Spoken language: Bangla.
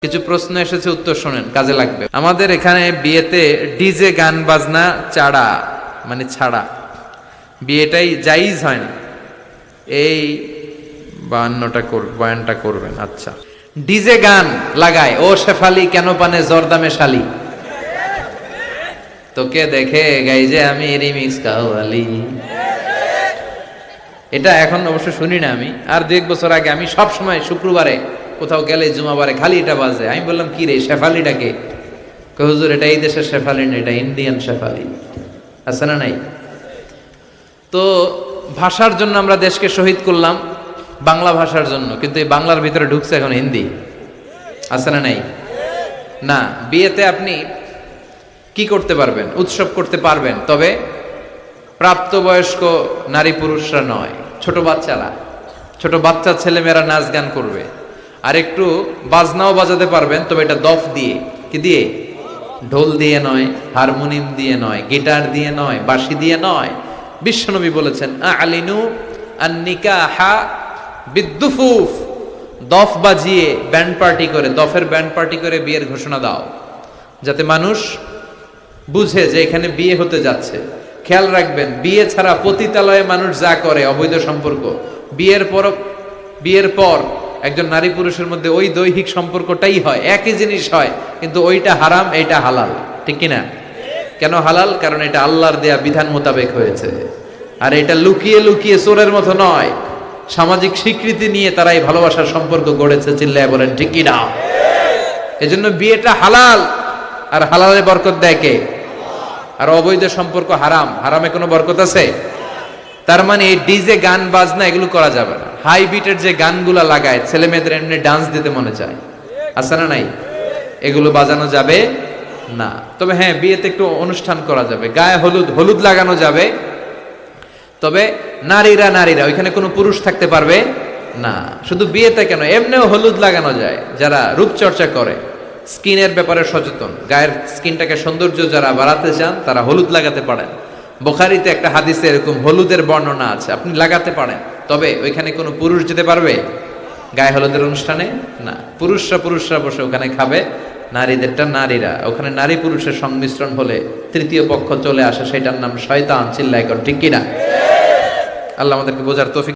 কিছু প্রশ্ন এসেছে, উত্তর শোনেন, কাজে লাগবে। আমাদের এখানে বিয়েতে ডিজে গান বাজনা ছাড়া বিয়েটাই জায়েজ হয় না। এই বয়ানটা করবেন। আচ্ছা, ডিজে গান লাগায়, ও শেফালি কেন পানে জর্দামে শালি, তোকে দেখে গাই যে আমি রিমিক্স কাওয়ালি। এটা এখন অবশ্য শুনি না আমি, আর 2-1 বছর আগে আমি সব সময় শুক্রবারে কোথাও গেলে জুমাবারে খালি এটা বাজে। আমি বললাম কি রে, শেফালিটাকে? হুজুর এটা এই দেশের শেফালি না, এটা ইন্ডিয়ান শেফালি। আছে না নাই? তো ভাষার জন্য আমরা দেশকে শহীদ করলাম, বাংলা ভাষার জন্য, কিন্তু এই বাংলার ভিতরে ঢুকছে এখন হিন্দি। আছে না নাই? না, বিয়েতে আপনি কি করতে পারবেন? উৎসব করতে পারবেন, তবে প্রাপ্তবয়স্ক নারী পুরুষরা নয়, ছোট বাচ্চা ছেলেমেয়েরা নাচ গান করবে। আর একটু বাজনাও বাজাতে পারবেন, তবে এটা দফ দিয়ে। কি দিয়ে? ঢোল দিয়ে নয়, হারমোনিয়াম দিয়ে নয়, গিটার দিয়ে নয়, বাঁশি দিয়ে নয়। বিশ্বনবী বলেছেন আলিনু আন-নিকাহা বিদ্দুফুফ, দফ বাজিয়ে দফের ব্যান্ড পার্টি করে বিয়ের ঘোষণা দাও, যাতে মানুষ বুঝে যে এখানে বিয়ে হতে যাচ্ছে। খেয়াল রাখবেন, বিয়ে ছাড়া পতিতালয়ে মানুষ যা করে অবৈধ সম্পর্ক, বিয়ের পর একজন নারী পুরুষের মধ্যে ওই দৈহিক সম্পর্কটাই হয়, একই জিনিস হয়, কিন্তু ওইটা হারাম, এইটা হালাল। ঠিক কিনা? কেন হালাল? কারণ এটা আল্লাহর দেয়া বিধান মোতাবেক হয়েছে। আর এটা লুকিয়ে লুকিয়ে চোরের মতো নয়, সামাজিক স্বীকৃতি নিয়ে তারা এই ভালোবাসার সম্পর্ক গড়েছে। চিল্লায় বলেন ঠিক কিনা? এজন্য বিয়েটা হালাল, আর হালালে বরকত দেয় কে? আর অবৈধ সম্পর্ক হারাম, হারামে কোনো বরকত আছে? তার মানে এই ডিজে গান বাজনা এগুলো করা যাবে না। হাই বিটের যে গানগুলা লাগায়, ছেলে মেয়েদের এমনি ডান্স দিতে মনে চায়, আছে না নাই? এগুলো বাজানো যাবে না। তবে হ্যাঁ, বিয়েতে একটু অনুষ্ঠান করা যাবে, গায়ে হলুদ লাগানো যাবে, তবে নারীরা ওইখানে কোনো পুরুষ থাকতে পারবে না। শুধু বিয়েতে কেন, এমনিও হলুদ লাগানো যায়। যারা রূপচর্চা করে, স্কিনের ব্যাপারে সচেতন, গায়ের স্কিনটাকে সৌন্দর্য যারা বাড়াতে চান, তারা হলুদ লাগাতে পারেন। বুখারীতে একটা হাদিসে এরকম হলুদের বর্ণনা আছে, আপনি লাগাতে পারেন। তবে ওইখানে কোনো পুরুষ যেতে পারবে গায়ে হলুদের অনুষ্ঠানে? না। পুরুষরা বসে ওখানে খাবে, নারীদেরটা নারীরা। ওখানে নারী পুরুষের সংমিশ্রণ হলে তৃতীয় পক্ষ চলে আসে, সেটার নাম শয়তান। চিল্লায় কর ঠিক কিনা? আল্লাহ আমাদেরকে বোঝার তৌফিক